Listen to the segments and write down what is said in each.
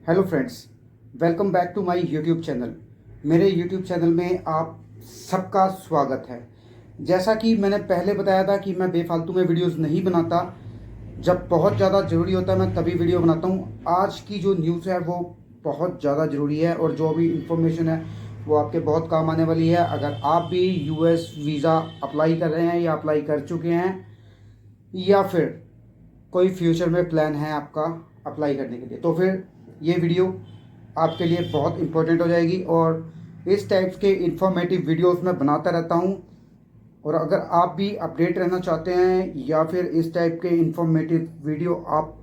Hello friends, welcome back to my YouTube channel. मेरे YouTube channel में आप सबका स्वागत है। जैसा कि मैंने पहले बताया था कि मैं बेफालतू में वीडियोस नहीं बनाता। जब बहुत ज़्यादा ज़रूरी होता है मैं तभी वीडियो बनाता हूँ। आज की जो न्यूज़ है वो बहुत ज़्यादा ज़रूरी है और जो भी इंफॉर्मेशन है वो आपके बहुत काम आने वाली है। अगर आप भी यूएस वीज़ा अप्लाई कर रहे हैं या अप्लाई कर चुके हैं या फिर कोई फ्यूचर में प्लान है आपका अप्लाई करने के लिए, तो फिर ये वीडियो आपके लिए बहुत इम्पोर्टेंट हो जाएगी। और इस टाइप के इंफॉर्मेटिव वीडियोस मैं बनाता रहता हूँ। और अगर आप भी अपडेट रहना चाहते हैं या फिर इस टाइप के इंफॉर्मेटिव वीडियो आप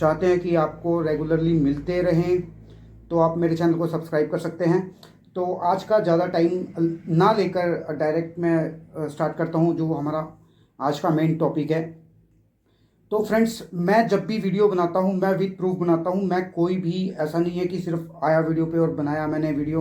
चाहते हैं कि आपको रेगुलरली मिलते रहें, तो आप मेरे चैनल को सब्सक्राइब कर सकते हैं। तो आज का ज़्यादा टाइम ना लेकर डायरेक्ट मैं स्टार्ट करता हूँ जो हमारा आज का मेन टॉपिक है। तो फ्रेंड्स, मैं जब भी वीडियो बनाता हूँ मैं विद प्रूफ बनाता हूँ। मैं कोई भी ऐसा नहीं है कि सिर्फ आया वीडियो पे और बनाया मैंने वीडियो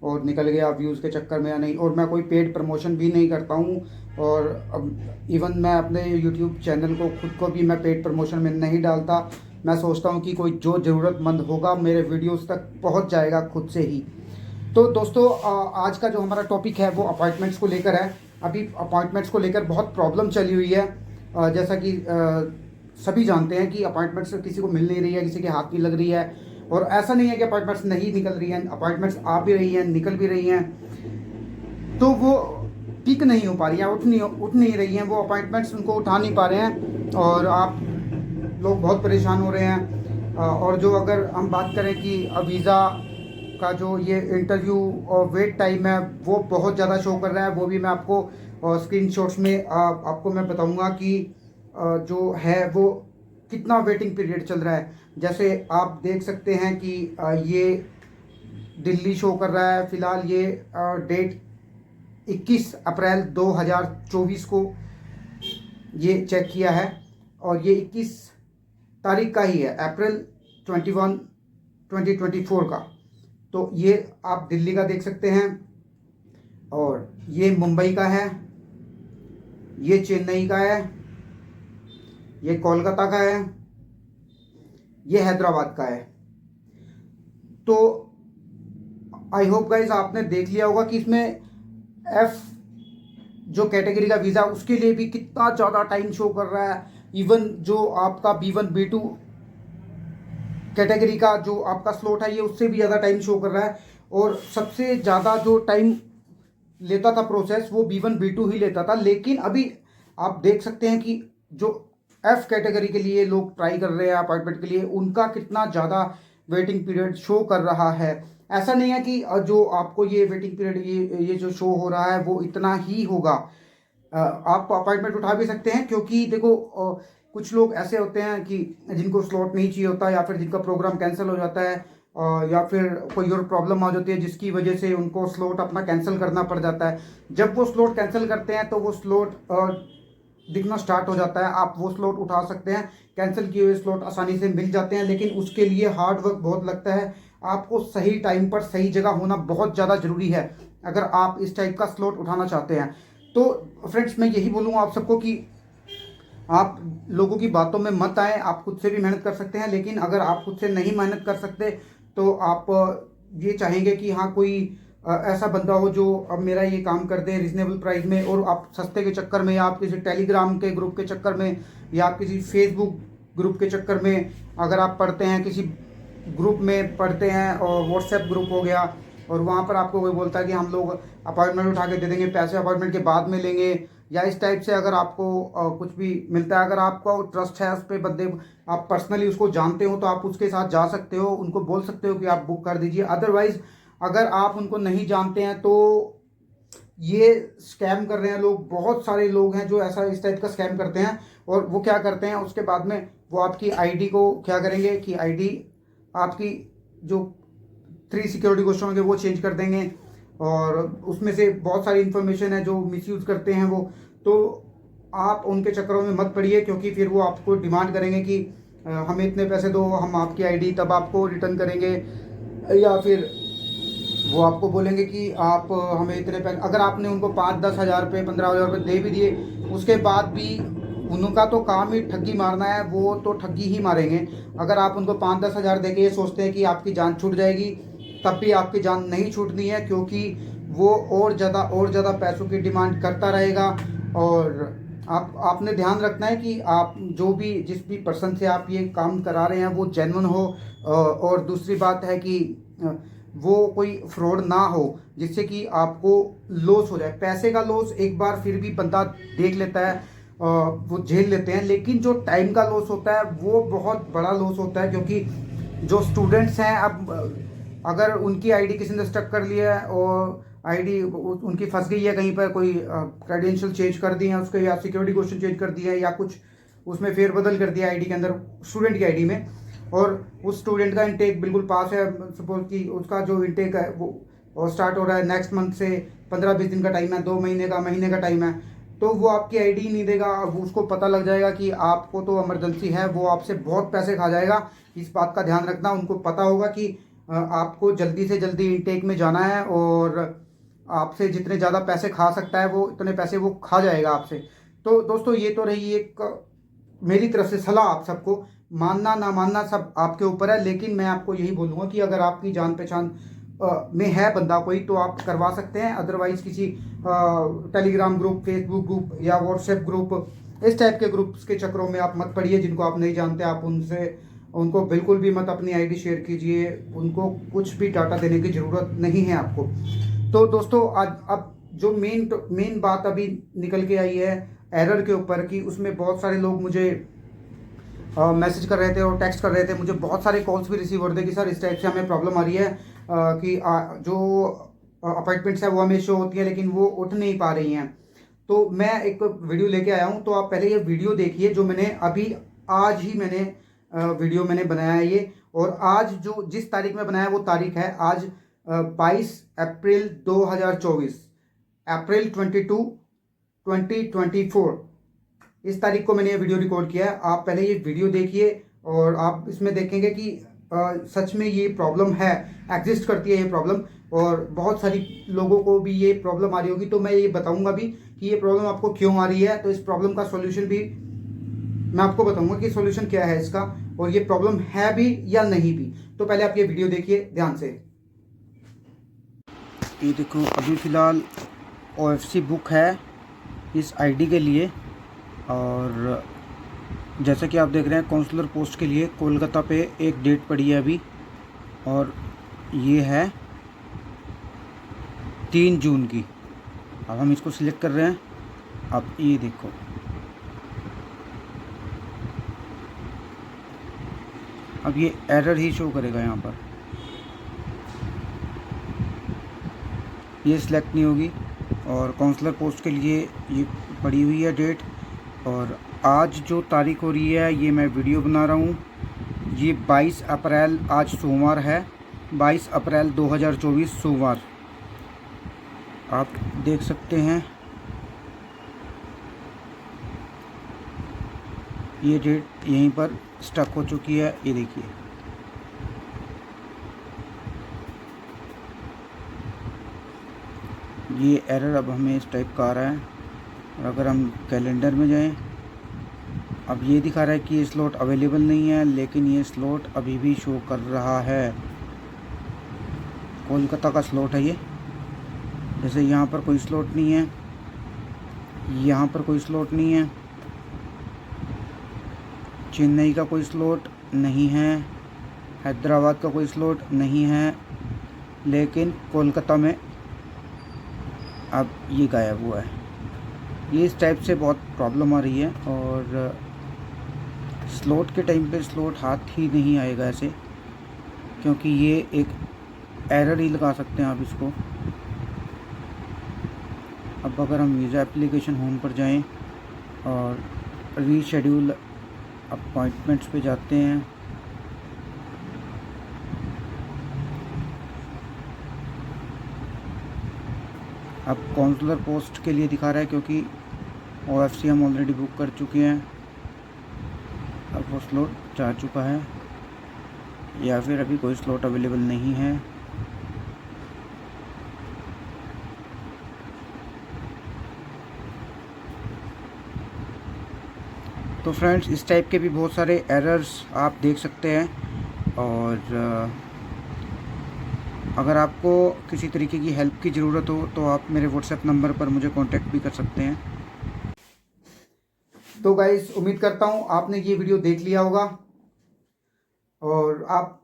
और निकल गया व्यूज़ के चक्कर में, या नहीं। और मैं कोई पेड प्रमोशन भी नहीं करता हूँ। और अब इवन मैं अपने यूट्यूब चैनल को खुद को भी मैं पेड प्रमोशन में नहीं डालता। मैं सोचता हूँ कि कोई जो ज़रूरतमंद होगा मेरे वीडियोज़ तक पहुँच जाएगा खुद से ही। तो दोस्तों, आज का जो हमारा टॉपिक है वो अपॉइंटमेंट्स को लेकर है। अभी अपॉइंटमेंट्स को लेकर बहुत प्रॉब्लम चली हुई है। जैसा कि सभी जानते हैं कि अपॉइंटमेंट्स किसी को मिल नहीं रही है, किसी के हाथ नहीं लग रही है। और ऐसा नहीं है कि अपॉइंटमेंट्स नहीं निकल रही हैं, अपॉइंटमेंट्स आ भी रही हैं, निकल भी रही हैं, तो वो टिक नहीं हो पा रही हैं, उठ नहीं रही हैं वो अपॉइंटमेंट्स, उनको उठा नहीं पा रहे हैं और आप लोग बहुत परेशान हो रहे हैं। और जो अगर हम बात करें कि वीज़ा का जो ये इंटरव्यू और वेट टाइम है वो बहुत ज़्यादा शो कर रहा है। वो भी मैं आपको स्क्रीनशॉट्स में आपको मैं बताऊंगा कि जो है वो कितना वेटिंग पीरियड चल रहा है। जैसे आप देख सकते हैं कि ये दिल्ली शो कर रहा है फ़िलहाल। ये डेट 21 अप्रैल 2024 को ये चेक किया है और ये 21 तारीख का ही है, अप्रैल 21 2024 का। तो ये आप दिल्ली का देख सकते हैं और ये मुंबई का है, ये चेन्नई का है, ये कोलकाता का है, ये हैदराबाद का है। तो आई होप गाइज आपने देख लिया होगा कि इसमें एफ जो कैटेगरी का वीज़ा उसके लिए भी कितना ज़्यादा टाइम शो कर रहा है। इवन जो आपका B1 B2 कैटेगरी का जो आपका स्लॉट है ये उससे भी ज़्यादा टाइम शो कर रहा है। और सबसे ज़्यादा जो टाइम लेता था प्रोसेस वो B1 B2 ही लेता था। लेकिन अभी आप देख सकते हैं कि जो F कैटेगरी के लिए लोग ट्राई कर रहे हैं अपॉइंटमेंट के लिए, उनका कितना ज़्यादा वेटिंग पीरियड शो कर रहा है। ऐसा नहीं है कि जो आपको ये वेटिंग पीरियड ये जो शो हो रहा है वो इतना ही होगा। आप अपॉइंटमेंट उठा भी सकते हैं, क्योंकि देखो कुछ लोग ऐसे होते हैं कि जिनको स्लॉट नहीं चाहिए होता, या फिर जिनका प्रोग्राम कैंसिल हो जाता है, या फिर कोई और प्रॉब्लम आ जाती है जिसकी वजह से उनको स्लॉट अपना कैंसिल करना पड़ जाता है। जब वो स्लॉट कैंसिल करते हैं तो वो स्लॉट दिखना स्टार्ट हो जाता है। आप वो स्लॉट उठा सकते हैं, कैंसिल किए हुए स्लॉट आसानी से मिल जाते हैं, लेकिन उसके लिए हार्ड वर्क बहुत लगता है। आपको सही टाइम पर सही जगह होना बहुत ज़्यादा ज़रूरी है अगर आप इस टाइप का स्लॉट उठाना चाहते हैं। तो फ्रेंड्स, मैं यही बोलूँगा आप सबको कि आप लोगों की बातों में मत आए। आप खुद से भी मेहनत कर सकते हैं, लेकिन अगर आप खुद से नहीं मेहनत कर सकते तो आप ये चाहेंगे कि हाँ कोई ऐसा बंदा हो जो अब मेरा ये काम कर दे रिजनेबल प्राइस में, और आप सस्ते के चक्कर में या आप किसी टेलीग्राम के ग्रुप के चक्कर में या आप किसी फेसबुक ग्रुप के चक्कर में, अगर आप पढ़ते हैं किसी ग्रुप में पढ़ते हैं और व्हाट्सएप ग्रुप हो गया और वहाँ पर आपको कोई बोलता है कि हम लोग अपॉइंटमेंट उठा के दे देंगे, पैसे अपॉइंटमेंट के बाद में लेंगे, या इस टाइप से अगर आपको कुछ भी मिलता है, अगर आपको ट्रस्ट है उस पर, बंदे आप पर्सनली उसको जानते हो तो आप उसके साथ जा सकते हो, उनको बोल सकते हो कि आप बुक कर दीजिए। अदरवाइज अगर आप उनको नहीं जानते हैं तो ये स्कैम कर रहे हैं लोग। बहुत सारे लोग हैं जो ऐसा इस टाइप का स्कैम करते हैं। और वो क्या करते हैं उसके बाद में, वो आपकी आईडी को क्या करेंगे कि आईडी आपकी जो 3 सिक्योरिटी क्वेश्चन होंगे वो चेंज कर देंगे, और उसमें से बहुत सारी इन्फॉर्मेशन है जो मिसयूज़ करते हैं वो। तो आप उनके चक्करों में मत पड़िए, क्योंकि फिर वो आपको डिमांड करेंगे कि हमें इतने पैसे दो, हम आपकी आईडी तब आपको रिटर्न करेंगे, या फिर वो आपको बोलेंगे कि आप हमें इतने पैसे, अगर आपने उनको 5-10 हज़ार रुपये 15,000 रुपये दे भी दिए, उसके बाद भी उनका तो काम ही ठगी मारना है, वो तो ठगी ही मारेंगे। अगर आप उनको 5-10 हज़ार देके ये सोचते हैं कि आपकी जान छूट जाएगी, तब भी आपकी जान नहीं छूटनी है, क्योंकि वो और ज़्यादा पैसों की डिमांड करता रहेगा। और आपने ध्यान रखना है कि आप जो भी जिस भी पर्सन से आप ये काम करा रहे हैं वो जेन्युइन हो। और दूसरी बात है कि वो कोई फ्रॉड ना हो जिससे कि आपको लॉस हो जाए। पैसे का लॉस एक बार फिर भी बंदा देख लेता है, वो झेल लेते हैं, लेकिन जो टाइम का लॉस होता है वो बहुत बड़ा लॉस होता है। क्योंकि जो स्टूडेंट्स हैं, अब अगर उनकी आईडी किसी ने स्टक कर लिया है और आईडी उनकी फंस गई है कहीं पर, कोई क्रेडेंशियल चेंज कर दिए हैं उसके, या सिक्योरिटी क्वेश्चन चेंज कर दिया है, या कुछ उसमें फेरबदल कर दिया आईडी के अंदर, स्टूडेंट की आईडी में, और उस स्टूडेंट का इनटेक बिल्कुल पास है, सपोज कि उसका जो इनटेक है वो स्टार्ट हो रहा है नेक्स्ट मंथ से, 15-20 दिन का टाइम है, 2 महीने का टाइम है, तो वो आपकी आईडी नहीं देगा। अब उसको पता लग जाएगा कि आपको तो इमरजेंसी है, वो आपसे बहुत पैसे खा जाएगा। इस बात का ध्यान रखना। उनको पता होगा कि आपको जल्दी से जल्दी इनटेक में जाना है, और आपसे जितने ज़्यादा पैसे खा सकता है वो इतने पैसे वो खा जाएगा आपसे। तो दोस्तों, ये तो रही एक मेरी तरफ से सलाह। आप सबको मानना ना मानना सब आपके ऊपर है, लेकिन मैं आपको यही बोलूँगा कि अगर आपकी जान पहचान में है बंदा कोई, तो आप करवा सकते हैं। अदरवाइज़ किसी टेलीग्राम ग्रुप, फेसबुक ग्रुप या व्हाट्सएप ग्रुप, इस टाइप के ग्रुप्स के चक्करों में आप मत पड़िए। जिनको आप नहीं जानते, आप उनको बिल्कुल भी मत अपनी आईडी शेयर कीजिए। उनको कुछ भी डाटा देने की ज़रूरत नहीं है आपको। तो दोस्तों, आज अब जो मेन बात अभी निकल के आई है एरर के ऊपर, कि उसमें बहुत सारे लोग मुझे मैसेज कर रहे थे और टेक्स्ट कर रहे थे। मुझे बहुत सारे कॉल्स भी रिसीव हो रहे थे कि सर इस टाइप से हमें प्रॉब्लम आ रही है कि जो अपॉइंटमेंट्स है वो हमें शो होती है लेकिन वो उठ नहीं पा रही हैं। तो मैं एक वीडियो लेके आया हूँ, तो आप पहले ये वीडियो देखिए जो मैंने अभी आज ही वीडियो मैंने बनाया है ये। और आज जो जिस तारीख में बनाया वो तारीख है आज 22 अप्रैल 2024, अप्रैल 22 2024, इस तारीख को मैंने ये वीडियो रिकॉर्ड किया है। आप पहले ये वीडियो देखिए और आप इसमें देखेंगे कि सच में ये प्रॉब्लम है, एग्जिस्ट करती है ये प्रॉब्लम, और बहुत सारी लोगों को भी ये प्रॉब्लम आ रही होगी। तो मैं ये बताऊंगा भी कि ये प्रॉब्लम आपको क्यों आ रही है, तो इस प्रॉब्लम का सॉल्यूशन भी मैं आपको बताऊंगा कि सॉल्यूशन क्या है इसका, और ये प्रॉब्लम है भी या नहीं भी। तो पहले आप ये वीडियो देखिए ध्यान से। ये देखो, अभी फ़िलहाल OFC बुक है इस आईडी के लिए, और जैसा कि आप देख रहे हैं काउंसलर पोस्ट के लिए कोलकाता पे एक डेट पड़ी है अभी, और ये है 3 जून की। अब हम इसको सिलेक्ट कर रहे हैं। अब ये देखो, अब ये एरर ही शो करेगा यहाँ पर, ये सिलेक्ट नहीं होगी। और काउंसलर पोस्ट के लिए ये पड़ी हुई है डेट, और आज जो तारीख हो रही है ये मैं वीडियो बना रहा हूँ, ये 22 अप्रैल, आज सोमवार है, 22 अप्रैल 2024 सोमवार। आप देख सकते हैं ये डेट यहीं पर स्टक हो चुकी है। ये देखिए, ये एरर अब हमें इस टाइप का आ रहा है। और अगर हम कैलेंडर में जाएं, अब ये दिखा रहा है कि ये स्लॉट अवेलेबल नहीं है, लेकिन ये स्लॉट अभी भी शो कर रहा है। कोलकाता का स्लॉट है ये। जैसे यहाँ पर कोई स्लॉट नहीं है, यहाँ पर कोई स्लॉट नहीं है, चेन्नई का कोई स्लॉट नहीं है, हैदराबाद का कोई स्लॉट नहीं है, लेकिन कोलकाता में अब ये गायब हुआ है। ये इस टाइप से बहुत प्रॉब्लम आ रही है, और स्लॉट के टाइम पे स्लॉट हाथ ही नहीं आएगा ऐसे, क्योंकि ये एक एरर ही लगा सकते हैं आप इसको। अब अगर हम वीज़ा एप्लीकेशन होम पर जाएं और रीशेड्यूल अपॉइंटमेंट्स पे जाते हैं, अब काउंसलर पोस्ट के लिए दिखा रहा है क्योंकि OFC हम ऑलरेडी बुक कर चुके हैं। अब वो स्लॉट जा चुका है, या फिर अभी कोई स्लॉट अवेलेबल नहीं है। तो फ्रेंड्स इस टाइप के भी बहुत सारे एरर्स आप देख सकते हैं। और अगर आपको किसी तरीके की हेल्प की ज़रूरत हो तो आप मेरे व्हाट्सएप नंबर पर मुझे कांटेक्ट भी कर सकते हैं। तो गाइस उम्मीद करता हूँ आपने ये वीडियो देख लिया होगा और आप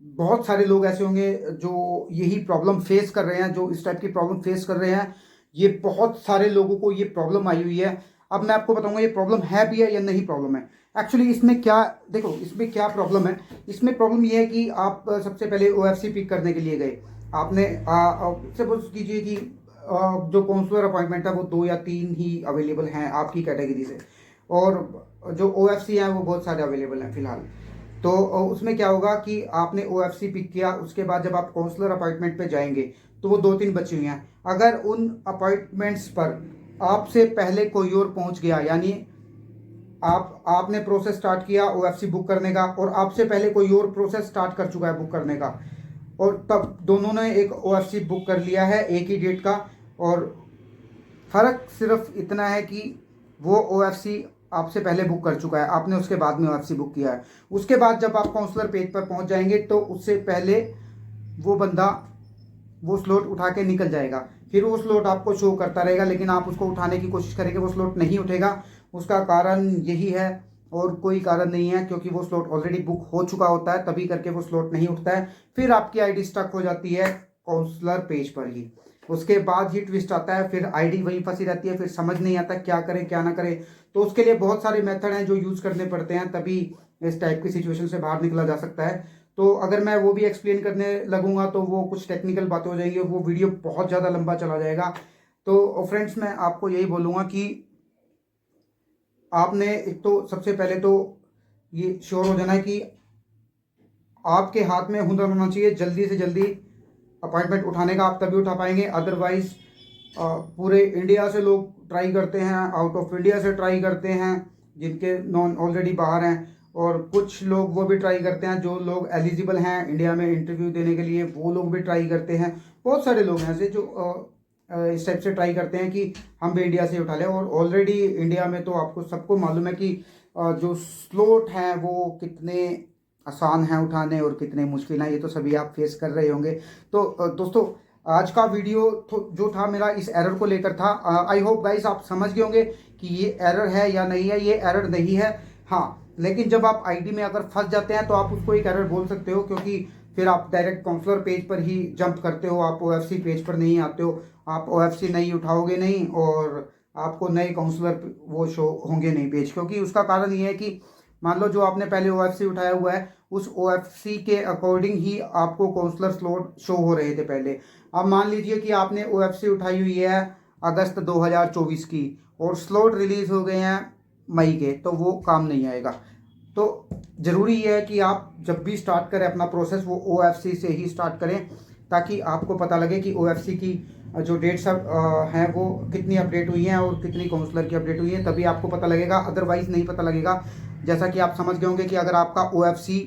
बहुत सारे लोग ऐसे होंगे जो यही प्रॉब्लम फेस कर रहे हैं, जो इस टाइप की प्रॉब्लम फेस कर रहे हैं। ये बहुत सारे लोगों को ये प्रॉब्लम आई हुई है। अब मैं आपको बताऊंगा ये प्रॉब्लम है भी है या नहीं प्रॉब्लम है। एक्चुअली इसमें क्या, देखो इसमें क्या प्रॉब्लम है। इसमें प्रॉब्लम ये है कि आप सबसे पहले OFC पिक करने के लिए गए, आपने सपोज कीजिए कि जो काउंसलर अपॉइंटमेंट है वो 2 या 3 ही अवेलेबल हैं आपकी कैटेगरी से, और जो OFC हैं वो बहुत सारे अवेलेबल हैं फिलहाल। तो उसमें क्या होगा कि आपने OFC पिक किया, उसके बाद जब आप काउंसलर अपॉइंटमेंट पे जाएंगे तो वो 2-3 बची हुई हैं। अगर उन अपॉइंटमेंट्स पर आपसे पहले कोई और पहुंच गया, यानी आपने प्रोसेस स्टार्ट किया OFC बुक करने का और आपसे पहले कोई और प्रोसेस स्टार्ट कर चुका है बुक करने का, और तब दोनों ने एक OFC बुक कर लिया है एक ही डेट का, और फ़र्क सिर्फ इतना है कि वो OFC आपसे पहले बुक कर चुका है, आपने उसके बाद में OFC बुक किया है। उसके बाद जब आप काउंसलर पेज पर पहुंच जाएंगे तो उससे पहले वो बंदा वो स्लॉट उठा के निकल जाएगा, फिर वो स्लॉट आपको शो करता रहेगा, लेकिन आप उसको उठाने की कोशिश करेंगे वो स्लॉट नहीं उठेगा। उसका कारण यही है और कोई कारण नहीं है, क्योंकि वो स्लॉट ऑलरेडी बुक हो चुका होता है, तभी करके वो स्लॉट नहीं उठता है। फिर आपकी आईडी स्टक हो जाती है काउंसलर पेज पर ही। उसके बाद ही ट्विस्ट आता है, फिर आईडी वहीं फंसी रहती है, फिर समझ नहीं आता क्या करें क्या ना करें। तो उसके लिए बहुत सारे मेथड हैं जो यूज़ करने पड़ते हैं, तभी इस टाइप की सिचुएशन से बाहर निकला जा सकता है। तो अगर मैं वो भी एक्सप्लेन करने लगूंगा तो वो कुछ टेक्निकल बातें हो जाएंगी, वो वीडियो बहुत ज़्यादा लंबा चला जाएगा। तो फ्रेंड्स मैं आपको यही बोलूँगा कि आपने एक तो सबसे पहले तो ये श्योर हो जाना है कि आपके हाथ में हुनर होना चाहिए जल्दी से जल्दी अपॉइंटमेंट उठाने का, आप तभी उठा पाएंगे। अदरवाइज पूरे इंडिया से लोग ट्राई करते हैं, आउट ऑफ इंडिया से ट्राई करते हैं जिनके नॉन ऑलरेडी बाहर हैं, और कुछ लोग वो भी ट्राई करते हैं जो लोग एलिजिबल हैं इंडिया में इंटरव्यू देने के लिए, वो लोग भी ट्राई करते हैं। बहुत सारे लोग हैं ऐसे जो इस टाइप से ट्राई करते हैं कि हम भी इंडिया से उठा लें। और ऑलरेडी इंडिया में तो आपको सबको मालूम है कि जो स्लॉट हैं वो कितने आसान हैं उठाने और कितने मुश्किल हैं, ये तो सभी आप फेस कर रहे होंगे। तो दोस्तों आज का वीडियो जो था मेरा इस एरर को लेकर था। आई होप गाइस आप समझ गए होंगे कि ये एरर है या नहीं है। ये एरर नहीं है, हाँ, लेकिन जब आप आईडी में अगर फंस जाते हैं तो आप उसको एक एरर बोल सकते हो, क्योंकि फिर आप डायरेक्ट काउंसलर पेज पर ही जंप करते हो, आप OFC पेज पर नहीं आते हो, आप OFC नहीं उठाओगे नहीं, और आपको नए काउंसलर वो शो होंगे नहीं पेज। क्योंकि उसका कारण ये है कि मान लो जो आपने पहले OFC उठाया हुआ है उस OFC के अकॉर्डिंग ही आपको काउंसलर स्लॉट शो हो रहे थे पहले। अब मान लीजिए कि आपने OFC उठाई हुई है अगस्त 2024 की और स्लॉट रिलीज हो गए हैं मई के, तो वो काम नहीं आएगा। तो ज़रूरी है कि आप जब भी स्टार्ट करें अपना प्रोसेस वो OFC से ही स्टार्ट करें, ताकि आपको पता लगे कि OFC की जो डेट्स हैं वो कितनी अपडेट हुई हैं और कितनी काउंसलर की अपडेट हुई है, तभी आपको पता लगेगा, अदरवाइज नहीं पता लगेगा। जैसा कि आप समझ गए होंगे कि अगर आपका OFC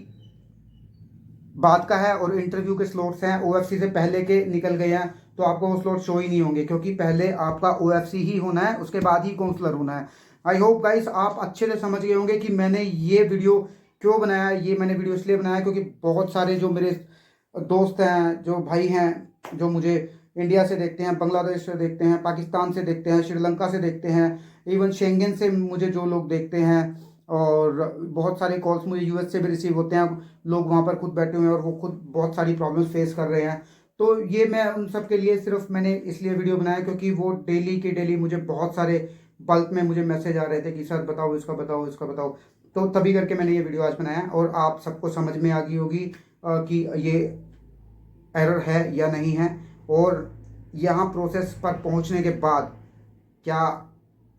बाद का है और इंटरव्यू के स्लॉट्स हैं OFC से पहले के निकल गए हैं, तो आपको वो स्लॉट शो ही नहीं होंगे, क्योंकि पहले आपका OFC ही होना है, उसके बाद ही काउंसलर होना है। आई होप गाइस आप अच्छे से समझ गए होंगे कि मैंने ये वीडियो क्यों बनाया। ये मैंने वीडियो इसलिए बनाया क्योंकि बहुत सारे जो मेरे दोस्त हैं, जो भाई हैं, जो मुझे इंडिया से देखते हैं, बांग्लादेश से देखते हैं, पाकिस्तान से देखते हैं, श्रीलंका से देखते हैं, इवन शेंगन से मुझे जो लोग देखते हैं, और बहुत सारे कॉल्स मुझे US से भी रिसीव होते हैं। लोग वहाँ पर खुद बैठे हुए हैं और वो खुद बहुत सारी प्रॉब्लम्स फेस कर रहे हैं। तो ये मैं उन सब के लिए सिर्फ मैंने इसलिए वीडियो बनाया क्योंकि वो डेली के डेली मुझे बहुत सारे बल्क में मुझे मैसेज आ रहे थे कि सर बताओ, इसका बताओ, इसका बताओ। तो तभी करके मैंने ये वीडियो आज बनाया, और आप सबको समझ में आ गई होगी कि ये एरर है या नहीं है, और यहाँ प्रोसेस पर पहुँचने के बाद क्या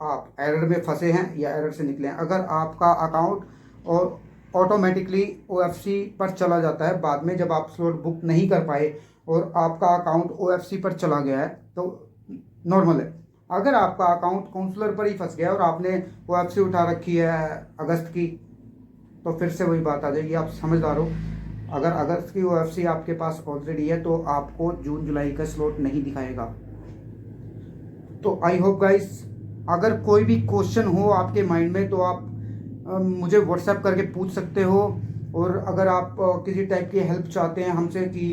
आप एरर में फंसे हैं या एरर से निकले हैं। अगर आपका अकाउंट और ऑटोमेटिकली OFC पर चला जाता है बाद में, जब आप स्लॉट बुक नहीं कर पाए और आपका अकाउंट OFC पर चला गया है तो नॉर्मल है। अगर आपका अकाउंट काउंसलर पर ही फंस गया और आपने OFC उठा रखी है अगस्त की, तो फिर से वही बात आ जाएगी, आप समझदार हो। अगर अगस्त की OFC आपके पास ऑलरेडी है तो आपको जून जुलाई का स्लॉट नहीं दिखाएगा। तो आई होप गाइस अगर कोई भी क्वेश्चन हो आपके माइंड में तो आप मुझे व्हाट्सएप करके पूछ सकते हो। और अगर आप किसी टाइप की हेल्प चाहते हैं हमसे कि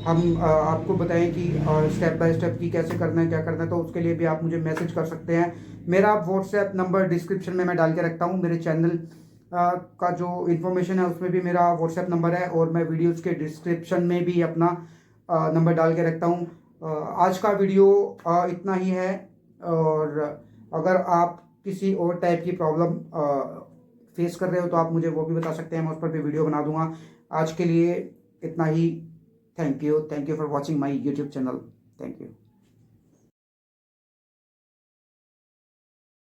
हम आपको बताएं कि स्टेप बाय स्टेप की कैसे करना है, क्या करना है, तो उसके लिए भी आप मुझे मैसेज कर सकते हैं। मेरा व्हाट्सएप नंबर डिस्क्रिप्शन में मैं डाल के रखता हूँ। मेरे चैनल का जो इन्फॉर्मेशन है उसमें भी मेरा व्हाट्सएप नंबर है, और मैं वीडियोस के डिस्क्रिप्शन में भी अपना नंबर डाल के रखता हूँ। आज का वीडियो इतना ही है। और अगर आप किसी और टाइप की प्रॉब्लम फेस कर रहे हो तो आप मुझे वो भी बता सकते हैं, मैं उस पर भी वीडियो बना दूंगा। आज के लिए इतना ही। Thank you for watching my YouTube channel. Thank you.